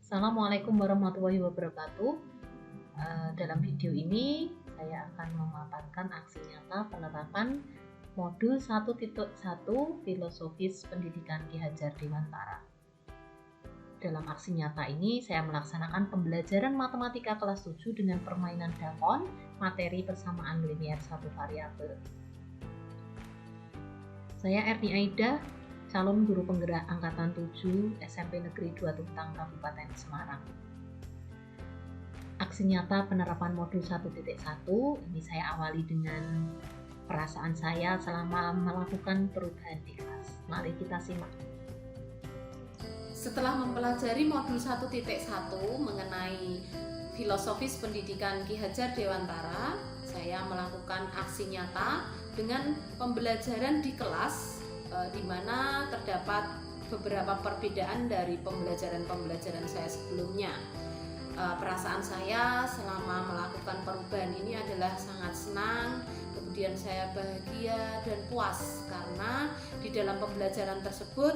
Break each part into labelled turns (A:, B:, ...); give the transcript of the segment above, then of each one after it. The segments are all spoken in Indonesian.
A: Assalamualaikum warahmatullahi wabarakatuh. Dalam video ini saya akan memaparkan aksi nyata penerapan modul 1.1 Filosofis Pendidikan Ki Hajar Dewantara. Dalam aksi nyata ini saya melaksanakan pembelajaran matematika kelas 7 dengan permainan dakon, materi persamaan linier satu variabel. Saya Erni Aida, calon guru penggerak angkatan 7 SMP Negeri 2 Tuntang Kabupaten Semarang. Aksi nyata penerapan modul 1.1 ini saya awali dengan perasaan saya selama melakukan perubahan di kelas. Mari kita simak.
B: Setelah mempelajari modul 1.1 mengenai filosofis pendidikan Ki Hajar Dewantara, saya melakukan aksi nyata dengan pembelajaran di kelas, di mana terdapat beberapa perbedaan dari pembelajaran saya sebelumnya. Perasaan saya selama melakukan perubahan ini adalah sangat senang, kemudian saya bahagia dan puas karena di dalam pembelajaran tersebut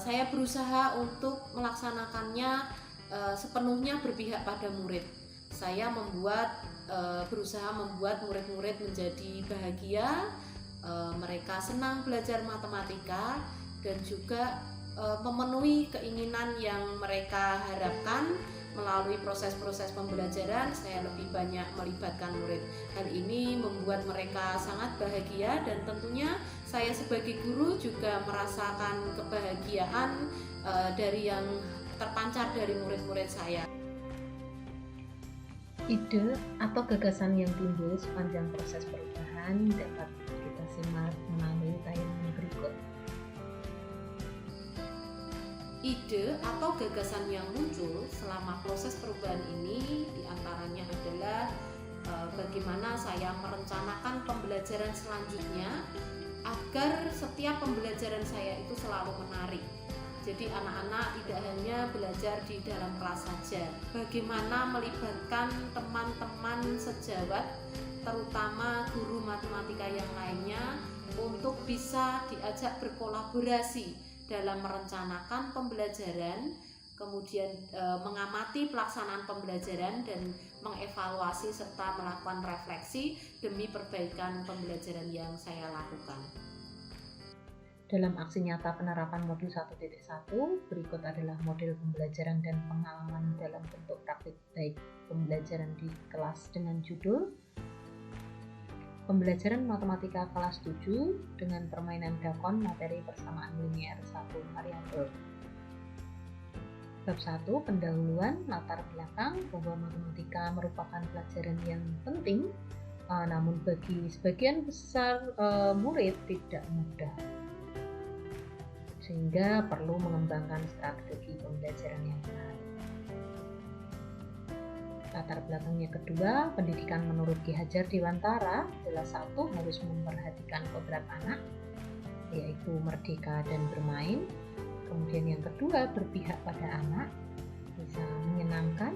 B: saya berusaha untuk melaksanakannya sepenuhnya berpihak pada murid. Saya berusaha membuat murid-murid menjadi bahagia, mereka senang belajar matematika dan juga memenuhi keinginan yang mereka harapkan. Melalui proses-proses pembelajaran, saya lebih banyak melibatkan murid. Hal ini membuat mereka sangat bahagia dan tentunya saya sebagai guru juga merasakan kebahagiaan dari yang terpancar dari murid-murid saya.
A: Ide atau gagasan yang timbul sepanjang proses perubahan dapat kita simak melalui tayangan berikut.
B: Ide atau gagasan yang muncul selama proses perubahan ini diantaranya adalah bagaimana saya merencanakan pembelajaran selanjutnya agar setiap pembelajaran saya itu selalu menarik. Jadi anak-anak tidak hanya belajar di dalam kelas saja, bagaimana melibatkan teman-teman sejawat, terutama guru matematika yang lainnya, untuk bisa diajak berkolaborasi dalam merencanakan pembelajaran, kemudian mengamati pelaksanaan pembelajaran dan mengevaluasi serta melakukan refleksi demi perbaikan pembelajaran yang saya lakukan.
A: Dalam aksi nyata penerapan modul 1.1, berikut adalah model pembelajaran dan pengalaman dalam bentuk praktik baik pembelajaran di kelas dengan judul Pembelajaran Matematika kelas 7 dengan permainan dakon materi persamaan linier satu variabel. Bab 1, pendahuluan latar belakang bahwa matematika merupakan pelajaran yang penting, namun bagi sebagian besar murid tidak mudah, sehingga perlu mengembangkan strategi pembelajaran yang menarik. Latar belakangnya kedua, pendidikan menurut Ki Hajar Dewantara adalah satu, harus memperhatikan kodrat anak, yaitu merdeka dan bermain. Kemudian yang kedua, berpihak pada anak, bisa menyenangkan.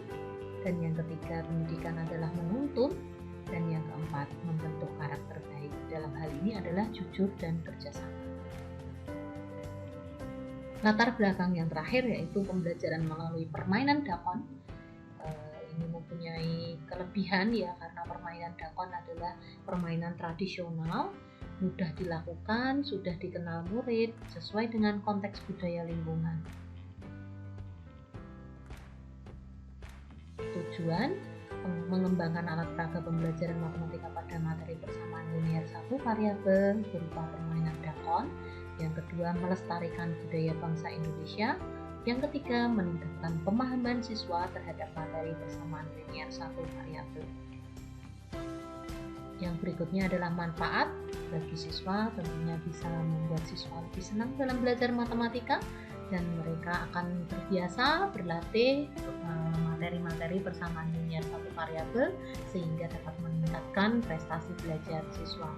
A: Dan yang ketiga, pendidikan adalah menuntun. Dan yang keempat, membentuk karakter baik. Dalam hal ini adalah jujur dan kerjasama. Latar belakang yang terakhir yaitu pembelajaran melalui permainan dakon. Ini mempunyai kelebihan ya, karena permainan dakon adalah permainan tradisional, mudah dilakukan, sudah dikenal murid, sesuai dengan konteks budaya lingkungan. Tujuan mengembangkan alat peraga pembelajaran matematika pada materi persamaan linier satu variabel berupa permainan dakon. Yang kedua, melestarikan budaya bangsa Indonesia. Yang ketiga, meningkatkan pemahaman siswa terhadap materi persamaan linier satu variabel. Yang berikutnya adalah manfaat bagi siswa, tentunya bisa membuat siswa lebih senang dalam belajar matematika dan mereka akan terbiasa berlatih materi-materi persamaan linier satu variabel sehingga dapat meningkatkan prestasi belajar siswa.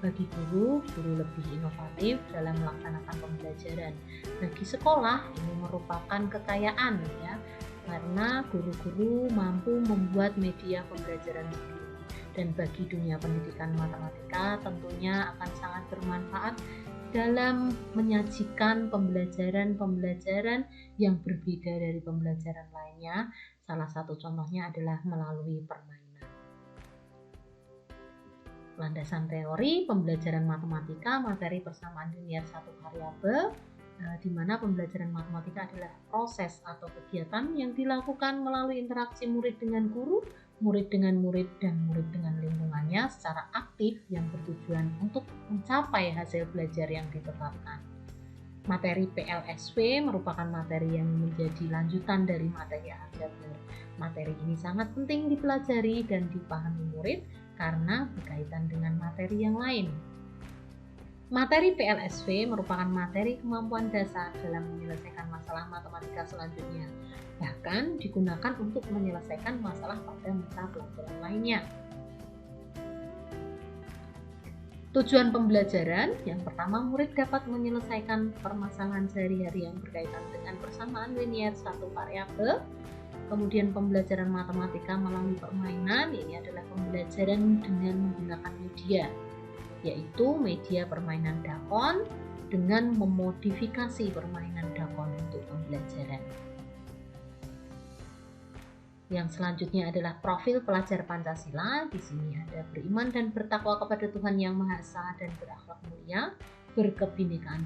A: Bagi guru lebih inovatif dalam melaksanakan pembelajaran. Bagi sekolah ini merupakan kekayaan ya, karena guru-guru mampu membuat media pembelajaran sendiri. Dan bagi dunia pendidikan matematika tentunya akan sangat bermanfaat dalam menyajikan pembelajaran-pembelajaran yang berbeda dari pembelajaran lainnya. Salah satu contohnya adalah melalui permainan. Landasan teori pembelajaran matematika, materi persamaan linier satu variabel, di mana pembelajaran matematika adalah proses atau kegiatan yang dilakukan melalui interaksi murid dengan guru, murid dengan murid, dan murid dengan lingkungannya secara aktif yang bertujuan untuk mencapai hasil belajar yang ditetapkan. Materi PLSW merupakan materi yang menjadi lanjutan dari materi aljabar. Materi ini sangat penting dipelajari dan dipahami murid karena berkaitan dengan materi yang lain. Materi PLSW merupakan materi kemampuan dasar dalam menyelesaikan masalah matematika selanjutnya, bahkan digunakan untuk menyelesaikan masalah pada mata pelajaran lainnya. Tujuan pembelajaran, yang pertama murid dapat menyelesaikan permasalahan sehari-hari yang berkaitan dengan persamaan linier satu variabel. Kemudian pembelajaran matematika melalui permainan, ini adalah pembelajaran dengan menggunakan media, yaitu media permainan dakon dengan memodifikasi permainan dakon untuk pembelajaran. Yang selanjutnya adalah profil pelajar Pancasila. Di sini ada beriman dan bertakwa kepada Tuhan Yang Maha Esa dan berakhlak mulia, berkebinekaan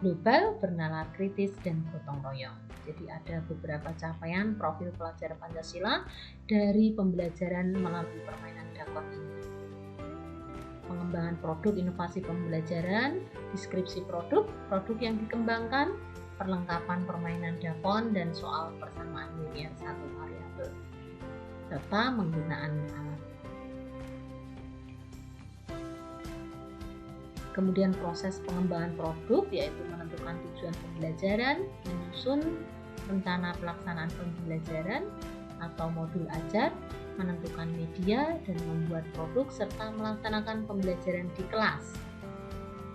A: global, bernalar kritis, dan gotong royong. Jadi ada beberapa capaian profil pelajar Pancasila dari pembelajaran melalui permainan dakon ini. Pengembangan produk inovasi pembelajaran, deskripsi produk yang dikembangkan, perlengkapan permainan dakon dan soal persamaan linier satu variabel, serta penggunaan alat. Kemudian proses pengembangan produk yaitu menentukan tujuan pembelajaran, menyusun rencana pelaksanaan pembelajaran atau modul ajar, menentukan media dan membuat produk serta melaksanakan pembelajaran di kelas.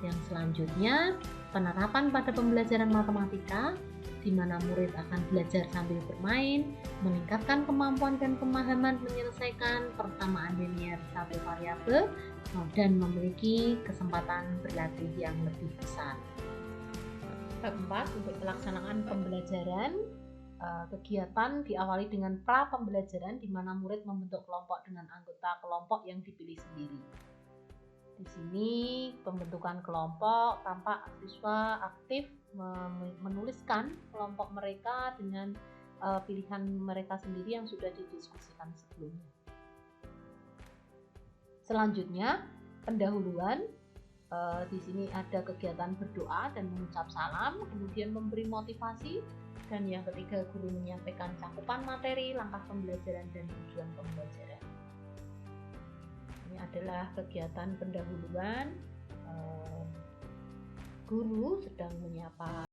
A: Yang selanjutnya, penerapan pada pembelajaran matematika di mana murid akan belajar sambil bermain, meningkatkan kemampuan dan pemahaman menyelesaikan persamaan linier satu variabel dan memiliki kesempatan berlatih yang lebih besar. Keempat, untuk pelaksanaan pembelajaran, kegiatan diawali dengan pra pembelajaran di mana murid membentuk kelompok dengan anggota kelompok yang dipilih sendiri. Di sini pembentukan kelompok tampak siswa aktif menuliskan kelompok mereka dengan pilihan mereka sendiri yang sudah didiskusikan sebelumnya. Selanjutnya, pendahuluan. Di sini ada kegiatan berdoa dan mengucap salam, kemudian memberi motivasi, dan yang ketiga guru menyampaikan cakupan materi, langkah pembelajaran, dan tujuan pembelajaran. Ini adalah kegiatan pendahuluan. Guru sedang menyapa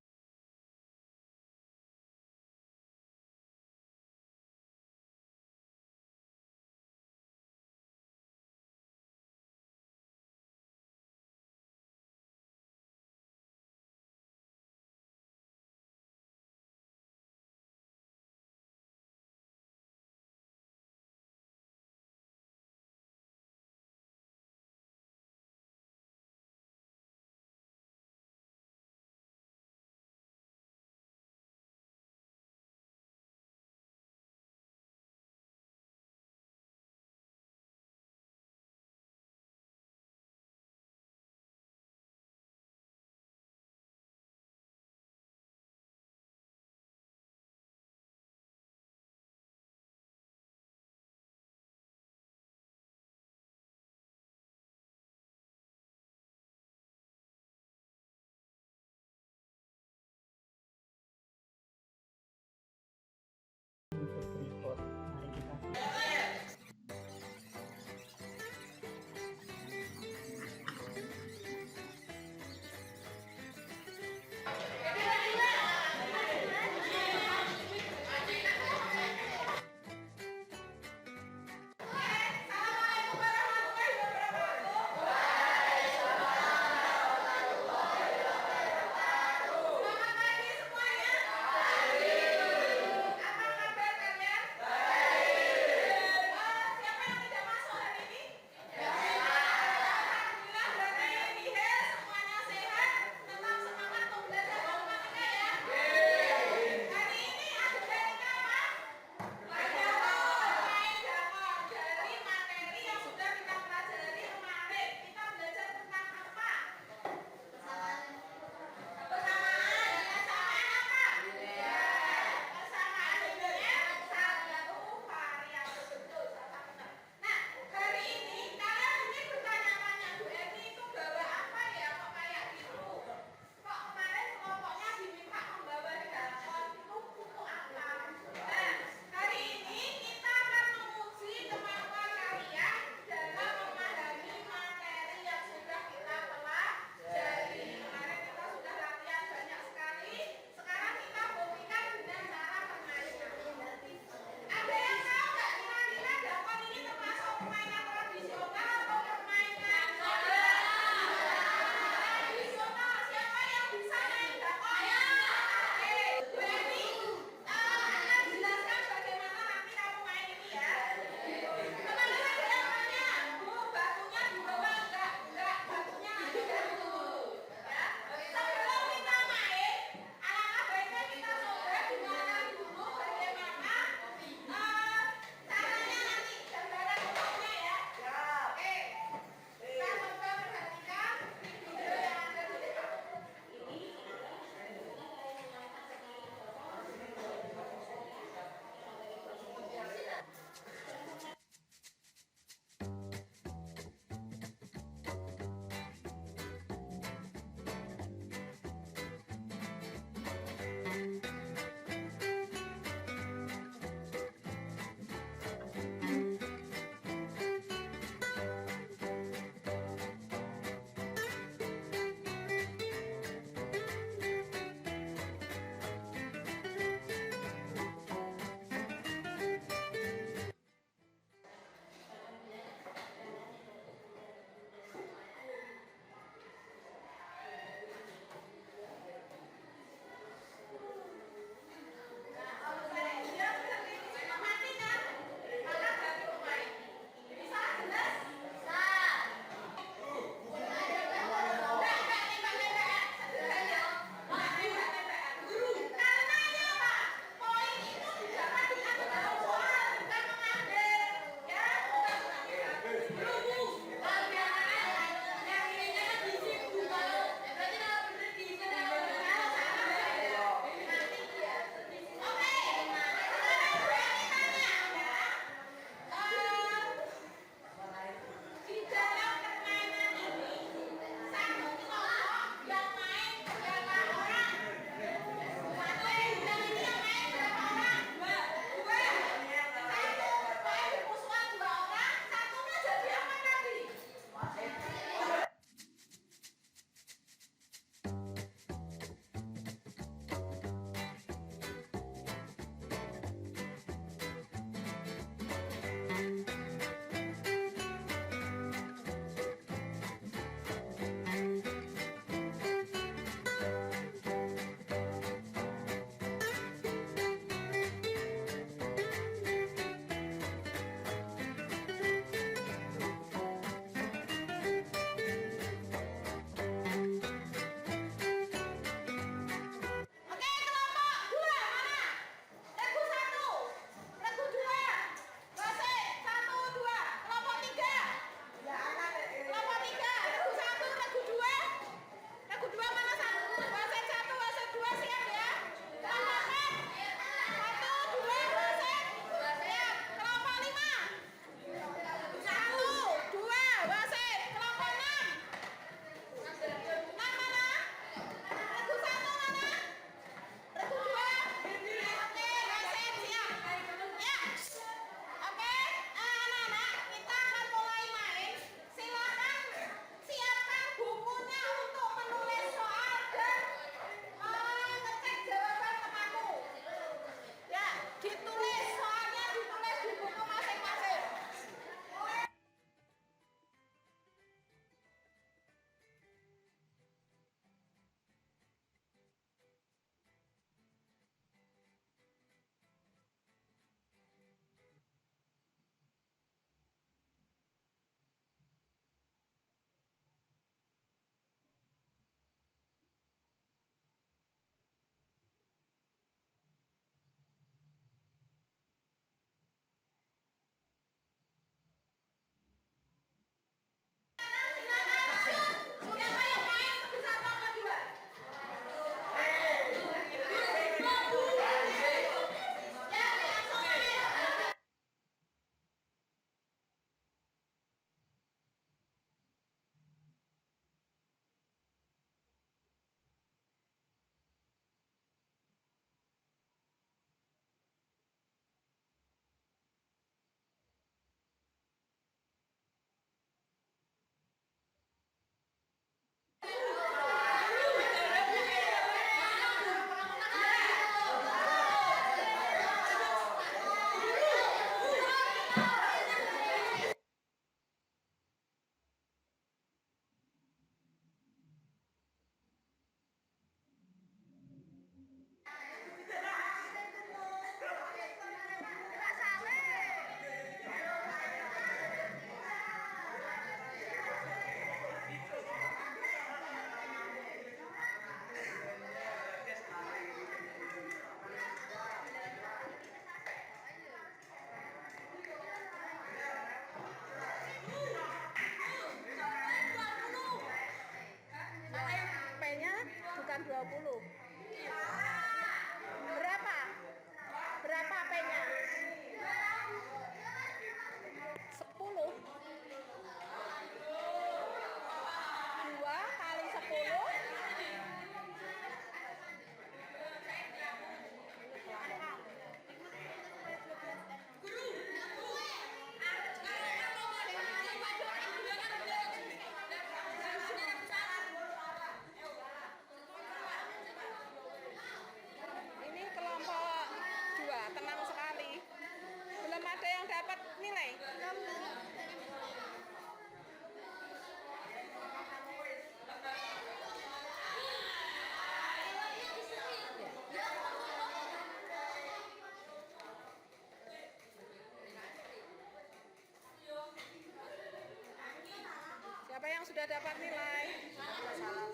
C: dapat nilai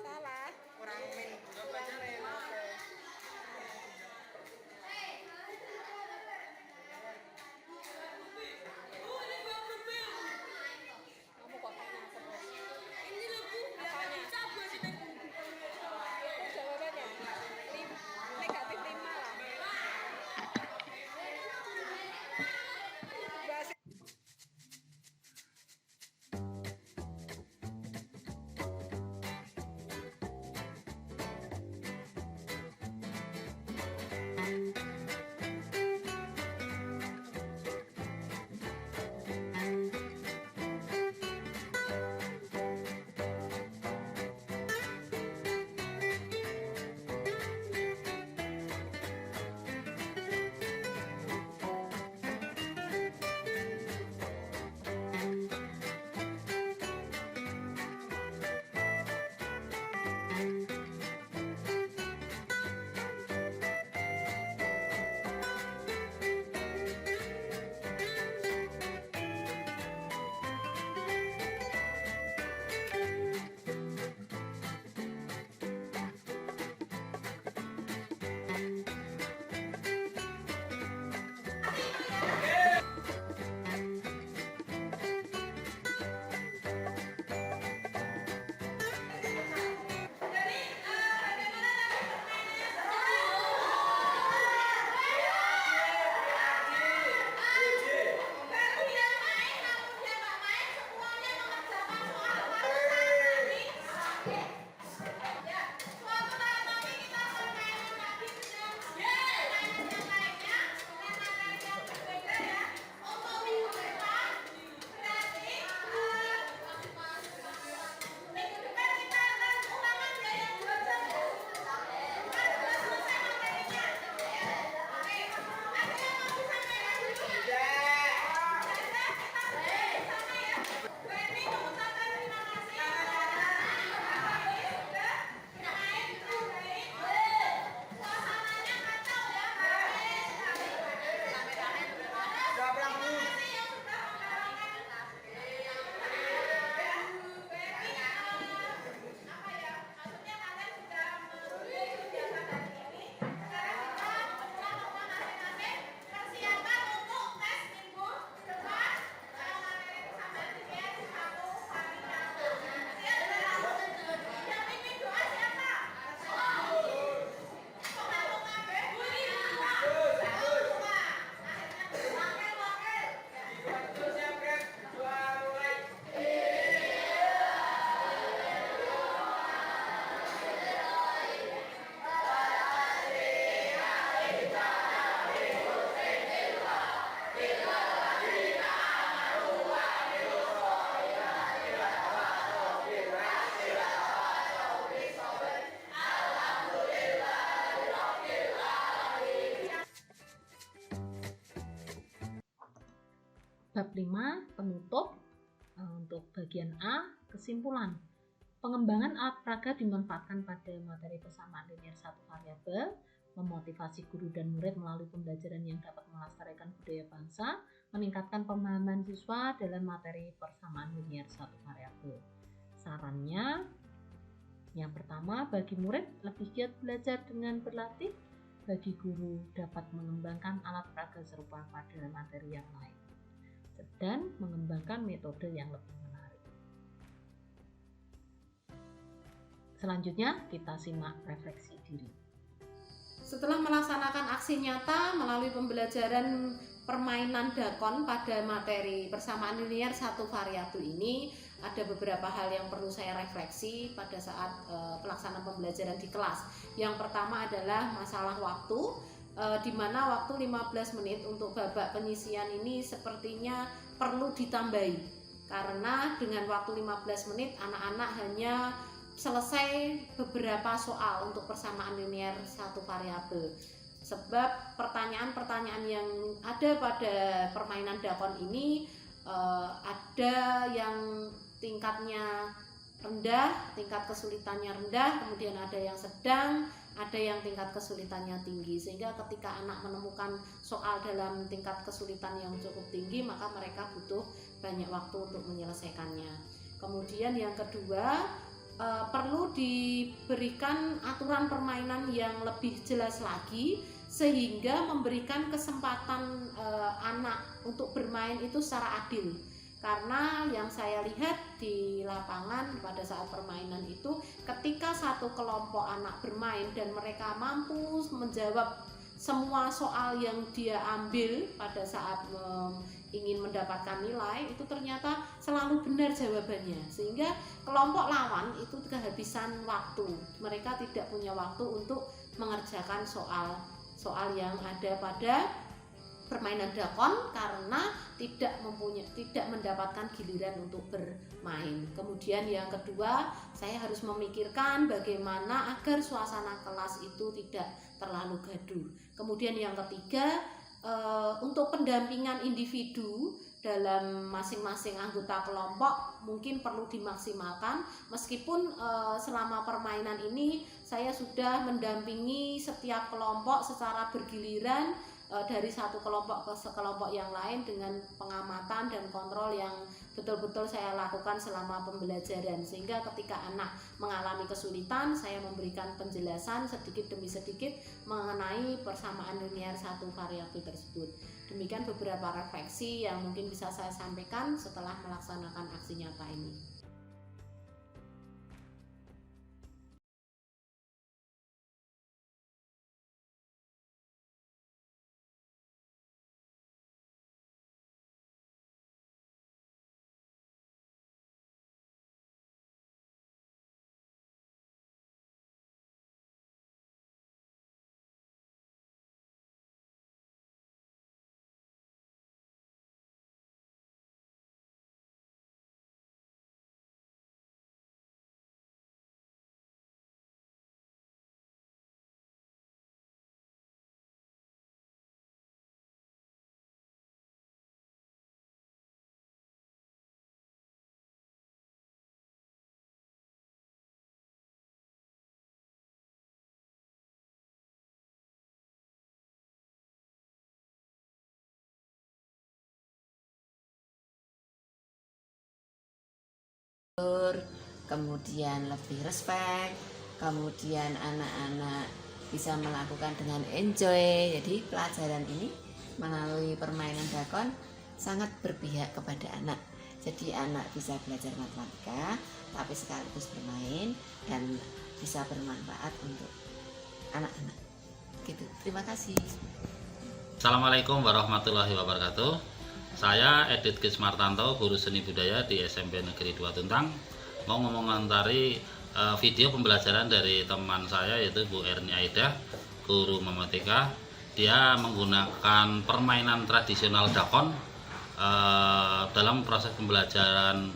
C: salah kurang min kamu kok tanya terus ini loh apanya jawabannya negatif 5 lah.
A: Bab 5 penutup. Untuk bagian A, kesimpulan. Pengembangan alat peraga dimanfaatkan pada materi persamaan linear satu variabel, memotivasi guru dan murid melalui pembelajaran yang dapat melestarikan budaya bangsa, meningkatkan pemahaman siswa dalam materi persamaan linear satu variabel. Sarannya, yang pertama, bagi murid lebih giat belajar dengan berlatih, bagi guru dapat mengembangkan alat peraga serupa pada materi yang lain, dan mengembangkan metode yang lebih menarik. Selanjutnya, kita simak refleksi diri.
B: Setelah melaksanakan aksi nyata melalui pembelajaran permainan dakon pada materi persamaan linear satu variabel ini, ada beberapa hal yang perlu saya refleksi pada saat pelaksanaan pembelajaran di kelas. Yang pertama adalah masalah waktu, di mana waktu 15 menit untuk babak penyisian ini sepertinya perlu ditambahi, karena dengan waktu 15 menit anak-anak hanya selesai beberapa soal untuk persamaan linear satu variabel. Sebab pertanyaan-pertanyaan yang ada pada permainan dakon ini ada yang tingkatnya rendah, tingkat kesulitannya rendah, kemudian ada yang sedang, ada yang tingkat kesulitannya tinggi. Sehingga ketika anak menemukan soal dalam tingkat kesulitan yang cukup tinggi, maka mereka butuh banyak waktu untuk menyelesaikannya. Kemudian yang kedua, perlu diberikan aturan permainan yang lebih jelas lagi sehingga memberikan kesempatan anak untuk bermain itu secara adil. Karena yang saya lihat di lapangan pada saat permainan itu, ketika satu kelompok anak bermain dan mereka mampu menjawab semua soal yang dia ambil pada saat ingin mendapatkan nilai, itu ternyata selalu benar jawabannya, sehingga kelompok lawan itu kehabisan waktu. Mereka tidak punya waktu untuk mengerjakan soal yang ada pada permainan dakon karena tidak mendapatkan giliran untuk bermain. Kemudian yang kedua, saya harus memikirkan bagaimana agar suasana kelas itu tidak terlalu gaduh. Kemudian yang ketiga, untuk pendampingan individu dalam masing-masing anggota kelompok mungkin perlu dimaksimalkan, meskipun selama permainan ini saya sudah mendampingi setiap kelompok secara bergiliran, dari satu kelompok ke kelompok yang lain dengan pengamatan dan kontrol yang betul-betul saya lakukan selama pembelajaran, sehingga ketika anak mengalami kesulitan saya memberikan penjelasan sedikit demi sedikit mengenai persamaan linear satu variabel tersebut. Demikian beberapa refleksi yang mungkin bisa saya sampaikan setelah melaksanakan aksi nyata ini.
D: Kemudian lebih respect, kemudian anak-anak bisa melakukan dengan enjoy. Jadi pelajaran ini melalui permainan dakon sangat berpihak kepada anak. Jadi anak bisa belajar matematika tapi sekaligus bermain dan bisa bermanfaat untuk anak-anak. Gitu. Terima kasih.
E: Assalamualaikum warahmatullahi wabarakatuh. Saya Edit Kismartanto, guru seni budaya di SMP Negeri 2 Tuntang, mau mengomentari video pembelajaran dari teman saya yaitu Bu Erni Aida, guru matematika. Dia menggunakan permainan tradisional dakon dalam proses pembelajaran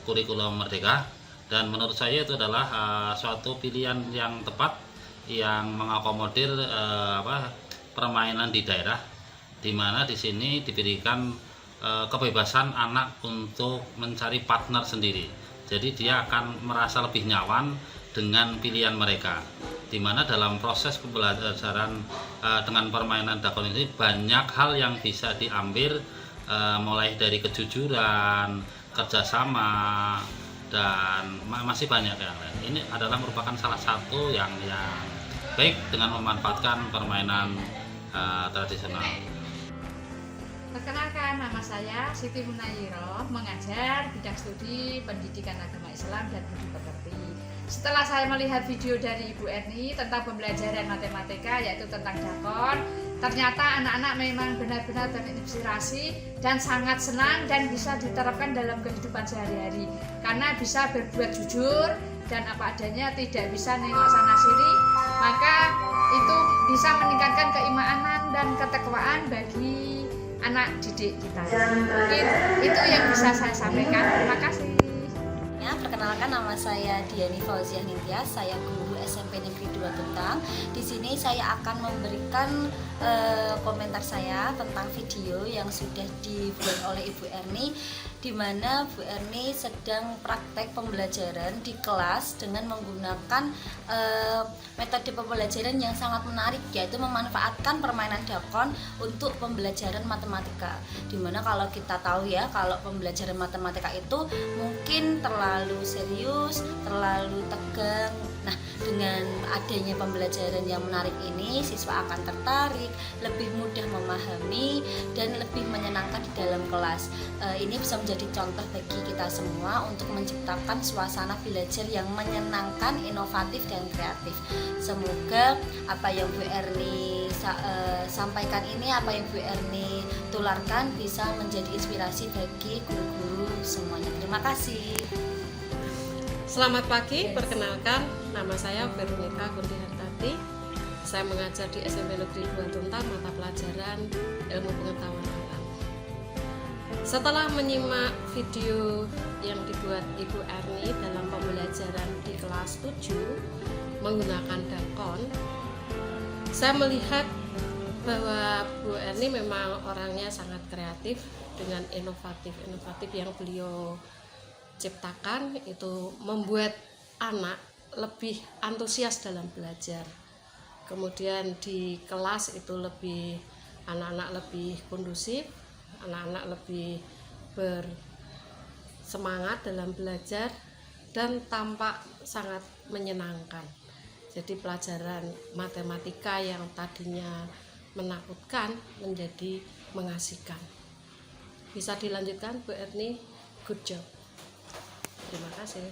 E: kurikulum Merdeka, dan menurut saya itu adalah suatu pilihan yang tepat yang mengakomodir permainan di daerah, di mana di sini diberikan kebebasan anak untuk mencari partner sendiri. Jadi dia akan merasa lebih nyaman dengan pilihan mereka, di mana dalam proses pembelajaran dengan permainan dakon ini banyak hal yang bisa diambil, mulai dari kejujuran, kerjasama, dan masih banyak yang lain. Ini adalah merupakan salah satu yang baik dengan memanfaatkan permainan tradisional.
F: Perkenalkan, nama saya Siti Munayiro, mengajar bidang studi pendidikan agama Islam dan budi pekerti. Setelah saya melihat video dari Ibu Erni tentang pembelajaran matematika, yaitu tentang dakon, ternyata anak-anak memang benar-benar terinspirasi dan sangat senang dan bisa diterapkan dalam kehidupan sehari-hari, karena bisa berbuat jujur dan apa adanya, tidak bisa nengok sana sini, maka itu bisa meningkatkan keimanan dan ketakwaan bagi anak didik kita. Mungkin itu yang bisa saya sampaikan. Terima kasih.
G: Ya, perkenalkan, nama saya Diani Fauziah Nindya, saya guru SMP Negeri 2 Tuntang. Di sini saya akan memberikan komentar saya tentang video yang sudah dibuat oleh Ibu Erni, di mana Bu Erni sedang praktek pembelajaran di kelas dengan menggunakan metode pembelajaran yang sangat menarik, yaitu memanfaatkan permainan dakon untuk pembelajaran matematika. Dimana kalau kita tahu ya, kalau pembelajaran matematika itu mungkin terlalu serius, terlalu tegang. Nah, dengan adanya pembelajaran yang menarik ini, siswa akan tertarik, lebih mudah memahami, dan lebih menyenangkan di dalam kelas. Ini bisa menjadi contoh bagi kita semua untuk menciptakan suasana belajar yang menyenangkan, inovatif, dan kreatif. Semoga apa yang Bu Erni sampaikan ini, apa yang Bu Erni tularkan bisa menjadi inspirasi bagi guru-guru semuanya. Terima kasih.
H: Selamat pagi, perkenalkan nama saya Veronica Kurnihartati. Saya mengajar di SMP Negeri 2 Tuntang mata pelajaran Ilmu Pengetahuan Alam. Setelah menyimak video yang dibuat Ibu Erni dalam pembelajaran di kelas 7 menggunakan dakon, saya melihat bahwa Bu Erni memang orangnya sangat kreatif dengan inovatif yang beliau ciptakan itu membuat anak lebih antusias dalam belajar. Kemudian di kelas itu anak-anak lebih kondusif, anak-anak lebih bersemangat dalam belajar dan tampak sangat menyenangkan. Jadi pelajaran matematika yang tadinya menakutkan menjadi mengasihkan. Bisa dilanjutkan Bu Erni, good job. Terima kasih.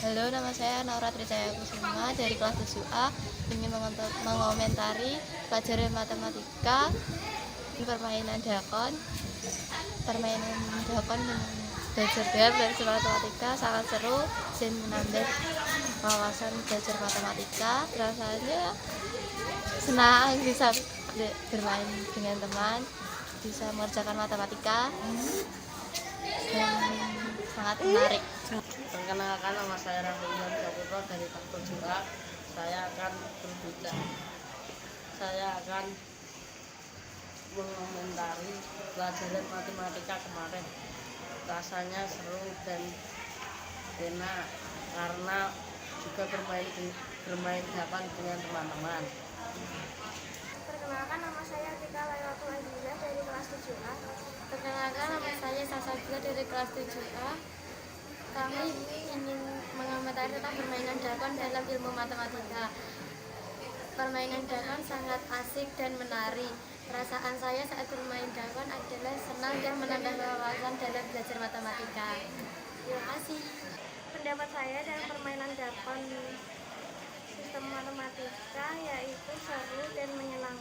I: Halo, nama saya Naura Trijaya Kusuma dari kelas 7A. Ingin mengomentari pelajaran matematika di permainan dakon. Permainan dakon belajar matematika sangat seru dan menambah wawasan belajar matematika. Rasanya senang bisa bermain dengan teman, bisa mengerjakan matematika, dan sangat menarik.
J: Perkenalkan, nama saya Rahmat Saputra dari kelas 7A. Saya akan berbicara. Saya akan mengomentari pelajaran matematika kemarin. Rasanya seru dan enak karena juga bermain dakon dengan teman-teman.
K: Perkenalkan, nama saya Tika Laylatul Aziza dari kelas 7A. Perkenalkan, nama saya Sasa juga dari kelas 7A. Kami ingin mengomentari tentang permainan dakon dalam ilmu matematika. Permainan dakon sangat asik dan menarik. Perasaan saya saat bermain dakon adalah senang dan menambah wawasan dalam belajar matematika. Terima kasih. Pendapat saya dalam permainan dakon sistem matematika yaitu seru dan menyenangkan.